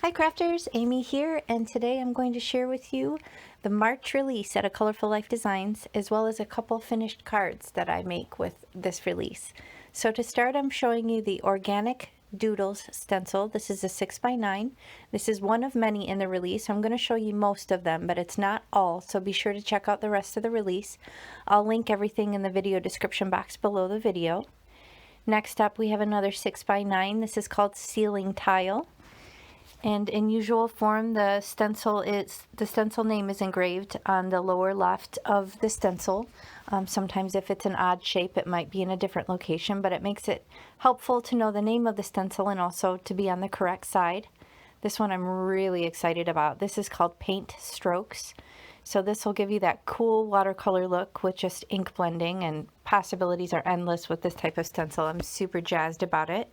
Hi crafters, Amy here, and today I'm going to share with you the March release at A Colorful Life Designs, as well as a couple finished cards that I make with this release. So to start, I'm showing you the Organic Doodles stencil. This is a 6x9. This is one of many in the release. I'm going to show you most of them, but it's not all, so be sure to check out the rest of the release. I'll link everything in the video description box below the video. Next up, we have another 6x9. This is called Ceiling Tile. And in usual form, the stencil name is engraved on the lower left of the stencil. Sometimes if it's an odd shape, it might be in a different location, but it makes it helpful to know the name of the stencil and also to be on the correct side. This one I'm really excited about. This is called Paint Strokes. So this will give you that cool watercolor look with just ink blending, and possibilities are endless with this type of stencil. I'm super jazzed about it.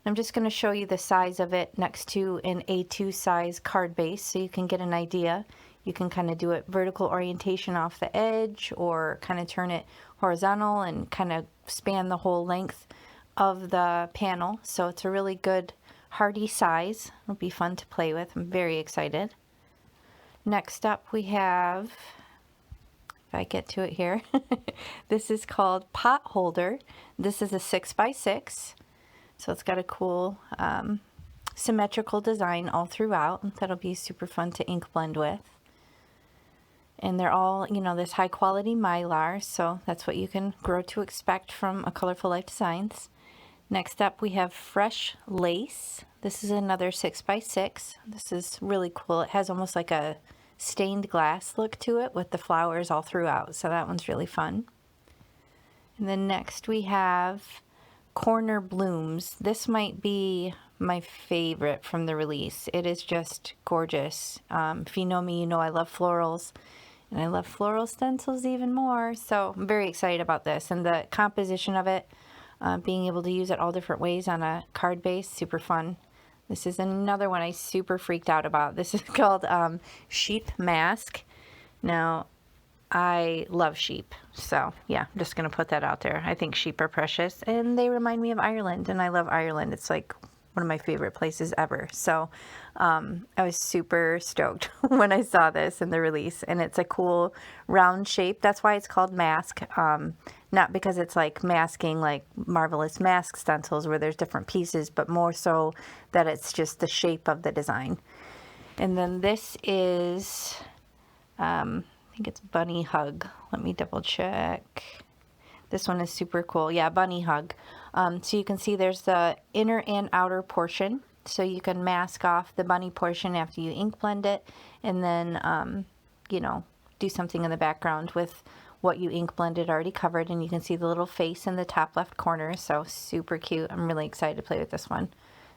I'm just going to show you the size of it next to an A2 size card base so you can get an idea. You can kind of do it vertical orientation off the edge, or kind of turn it horizontal and kind of span the whole length of the panel. So it's a really good hardy size. It'll be fun to play with. I'm very excited. Next up we have, if I get to it here, this is called Pot Holder. This is a 6x6. So it's got a cool symmetrical design all throughout. That'll be super fun to ink blend with. And they're all, you know, this high quality mylar, so that's what you can grow to expect from A Colorful Life Designs. Next up we have Fresh Lace. This is another 6x6. This is really cool. It has almost like a stained glass look to it with the flowers all throughout, so that one's really fun. And then next we have Corner Blooms. This might be my favorite from the release. It is just gorgeous. If you know me, you know I love florals, and I love floral stencils even more, so I'm very excited about this. And the composition of it, being able to use it all different ways on a card base, super fun. This is another one I super freaked out about. This is called Sheep Mask. Now, I love sheep, so yeah, I'm just gonna put that out there. I think sheep are precious, and they remind me of Ireland, and I love Ireland. It's like one of my favorite places ever. So I was super stoked when I saw this in the release, and it's a cool round shape. That's why it's called mask, not because it's like masking like Marvelous Mask stencils where there's different pieces, but more so that it's just the shape of the design. And then this is I think it's Bunny Hug. Let me double check. This one is super cool. Yeah, Bunny Hug. So you can see there's the inner and outer portion. So you can mask off the bunny portion after you ink blend it, and then, you know, do something in the background with what you ink blended already covered. And you can see the little face in the top left corner. So super cute. I'm really excited to play with this one.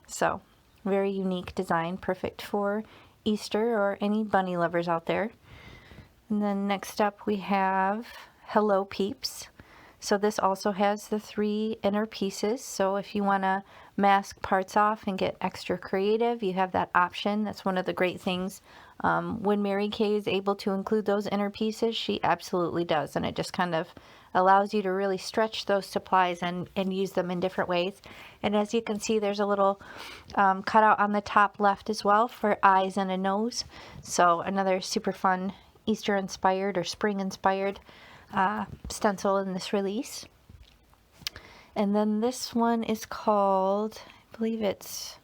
So very unique design, perfect for Easter or any bunny lovers out there. And then next up we have Hello Peeps. So this also has the 3 inner pieces. So if you want to mask parts off and get extra creative, you have that option. That's one of the great things. When Mary Kay is able to include those inner pieces, she absolutely does. And it just kind of allows you to really stretch those supplies and use them in different ways. And as you can see, there's a little cutout on the top left as well for eyes and a nose. So another super fun Easter inspired or spring inspired stencil in this release. And then this one is called, I believe it's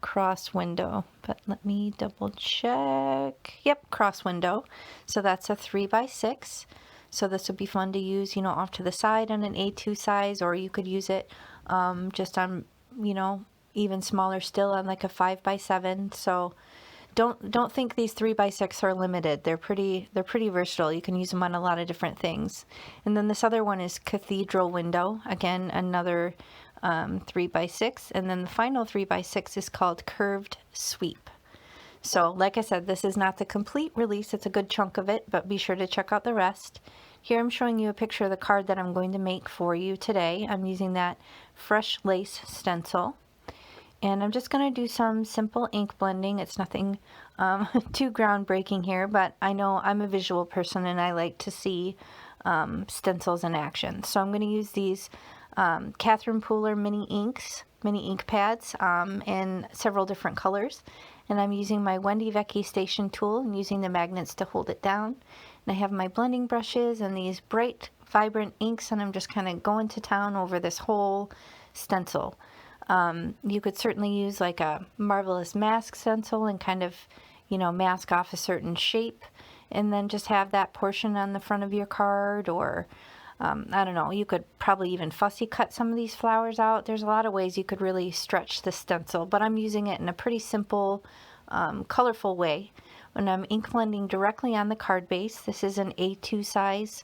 Cross Window, but let me double check. Yep, Cross Window. So that's a 3x6. So this would be fun to use, you know, off to the side on an A2 size, or you could use it just on, you know, even smaller still on like a 5x7. So don't think these 3x6 are limited. They're pretty versatile. You can use them on a lot of different things. And then this other one is Cathedral Window. Again, another 3x6. And then the final 3x6 is called Curved Sweep. So like I said, this is not the complete release. It's a good chunk of it, but be sure to check out the rest. Here I'm showing you a picture of the card that I'm going to make for you today. I'm using that Fresh Lace stencil. And I'm just going to do some simple ink blending. It's nothing too groundbreaking here, but I know I'm a visual person and I like to see stencils in action. So I'm going to use these Catherine Pooler mini ink pads in several different colors. And I'm using my Wendy Vecchi station tool and using the magnets to hold it down. And I have my blending brushes and these bright, vibrant inks, and I'm just kind of going to town over this whole stencil. You could certainly use like a Marvelous Mask stencil and kind of, mask off a certain shape, and then just have that portion on the front of your card, or I don't know, you could probably even fussy cut some of these flowers out. There's a lot of ways you could really stretch the stencil, but I'm using it in a pretty simple, colorful way. When I'm ink blending directly on the card base, this is an A2 size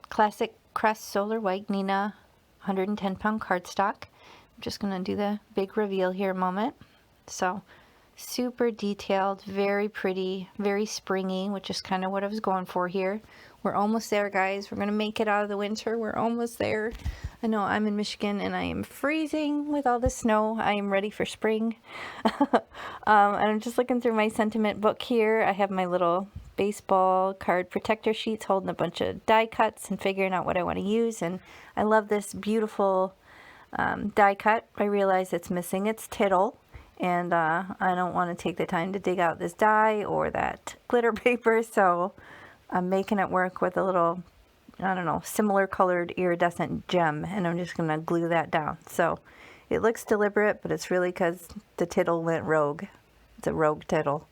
Classic Crest Solar White Neenah 110-pound cardstock. I'm just going to do the big reveal here a moment. So super detailed, very pretty, very springy, which is kind of what I was going for here. We're almost there, guys. We're going to make it out of the winter. We're almost there. I know I'm in Michigan and I am freezing with all the snow. I am ready for spring. And I'm just looking through my sentiment book here. I have my little baseball card protector sheets holding a bunch of die cuts and figuring out what I want to use. And I love this beautiful die cut. I realize it's missing its tittle. And I don't want to take the time to dig out this die or that glitter paper, so I'm making it work with a little, I don't know, similar colored iridescent gem, and I'm just going to glue that down. So it looks deliberate, but it's really because the tittle went rogue. It's a rogue tittle.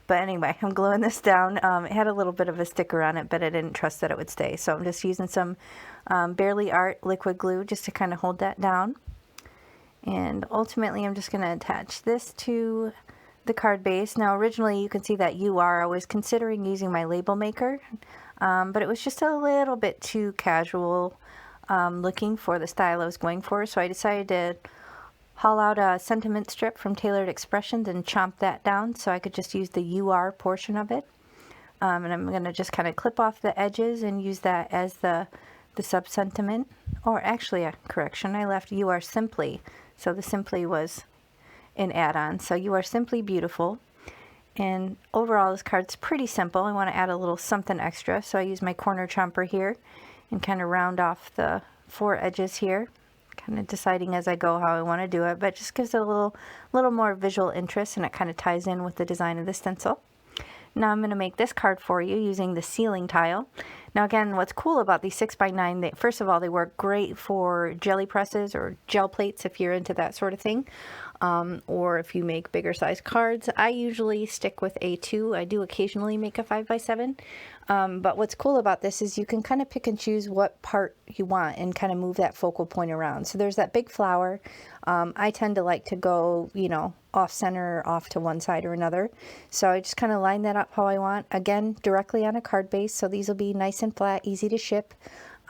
But anyway, I'm gluing this down. It had a little bit of a sticker on it, but I didn't trust that it would stay. So I'm just using some Barely Art liquid glue just to kind of hold that down. And ultimately, I'm just going to attach this to the card base. Now, originally, you can see that UR. I was considering using my label maker, but it was just a little bit too casual looking for the style I was going for. So I decided to haul out a sentiment strip from Tailored Expressions and chomp that down so I could just use the UR portion of it. And I'm going to just kind of clip off the edges and use that as the sub-sentiment. Or actually, a correction, I left UR Simply. So the Simply was an add-on. So You Are Simply Beautiful. And overall, this card's pretty simple. I want to add a little something extra. So I use my corner chomper here and kind of round off the four edges here. Kind of deciding as I go how I want to do it. But it just gives it a little more visual interest, and it kind of ties in with the design of the stencil. Now I'm going to make this card for you using the ceiling tile. Now again, what's cool about these 6x9, first of all, they work great for jelly presses or gel plates if you're into that sort of thing, or if you make bigger size cards. I usually stick with A2. I do occasionally make a 5x7, but what's cool about this is you can kind of pick and choose what part you want and kind of move that focal point around. So there's that big flower. I tend to like to go, off center, off to one side or another. So I just kind of line that up how I want. Again, directly on a card base. So these will be nice and flat, easy to ship.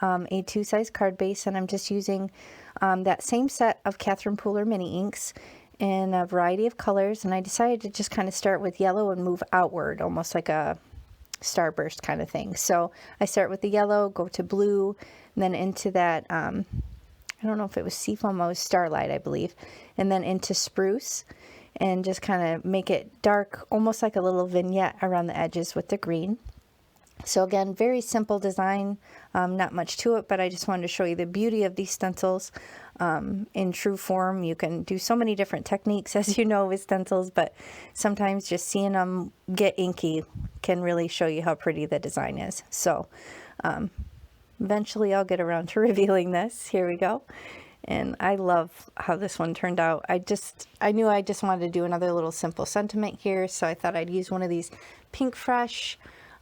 A2 size card base. And I'm just using that same set of Catherine Pooler mini inks in a variety of colors. And I decided to just kind of start with yellow and move outward, almost like a starburst kind of thing. So I start with the yellow, go to blue, and then into that, I don't know if it was Seafoam, it was Starlight, I believe, and then into Spruce, and just kind of make it dark, almost like a little vignette around the edges with the green. So again, very simple design, not much to it, but I just wanted to show you the beauty of these stencils in true form. You can do so many different techniques, as you know, with stencils, but sometimes just seeing them get inky can really show you how pretty the design is. So eventually I'll get around to revealing this. Here we go. And I love how this one turned out. I knew I just wanted to do another little simple sentiment here, so I thought I'd use one of these Pink Fresh,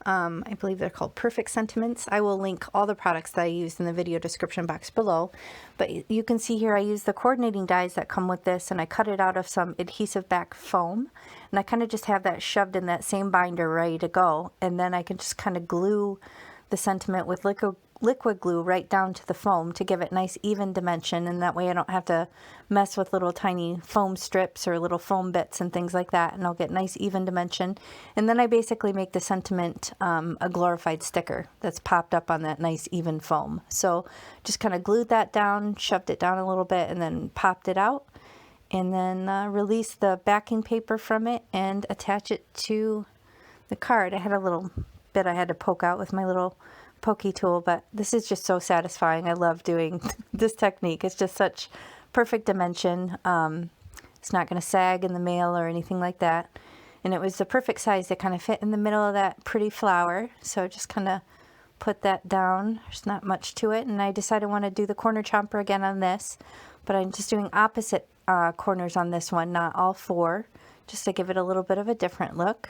I believe they're called Perfect Sentiments. I will link all the products that I used in the video description box below. But you can see here I use the coordinating dies that come with this, and I cut it out of some adhesive back foam. And I kind of just have that shoved in that same binder ready to go. And then I can just kind of glue the sentiment with liquid glue right down to the foam to give it nice even dimension, and that way I don't have to mess with little tiny foam strips or little foam bits and things like that, and I'll get nice even dimension. And then I basically make the sentiment a glorified sticker that's popped up on that nice even foam. So just kind of glued that down, shoved it down a little bit, and then popped it out, and then release the backing paper from it and attach it to the card. I had a little bit I had to poke out with my little pokey tool, but this is just so satisfying. I love doing this technique. It's just such perfect dimension. It's not going to sag in the mail or anything like that. And it was the perfect size to kind of fit in the middle of that pretty flower. So just kind of put that down. There's not much to it. And I decided I want to do the corner chomper again on this, but I'm just doing opposite corners on this one, not all four, just to give it a little bit of a different look.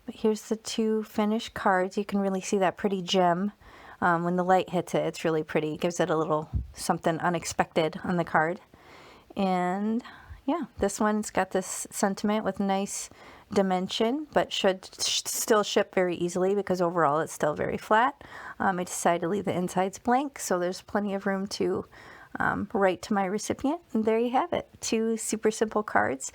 But here's the two finished cards. You can really see that pretty gem. When the light hits it, it's really pretty. It gives it a little something unexpected on the card. And yeah, this one's got this sentiment with nice dimension, but should still ship very easily because overall it's still very flat. I decided to leave the insides blank, so there's plenty of room to write to my recipient. And there you have it, two super simple cards.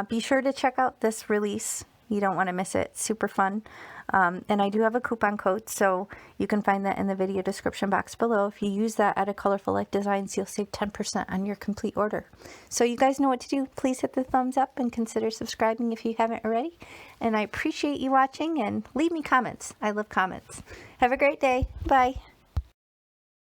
Be sure to check out this release. You don't want to miss it. Super fun. And I do have a coupon code, so you can find that in the video description box below. If you use that at a Colorful Life Designs, you'll save 10% on your complete order. So you guys know what to do. Please hit the thumbs up and consider subscribing if you haven't already. And I appreciate you watching, and leave me comments. I love comments. Have a great day. Bye.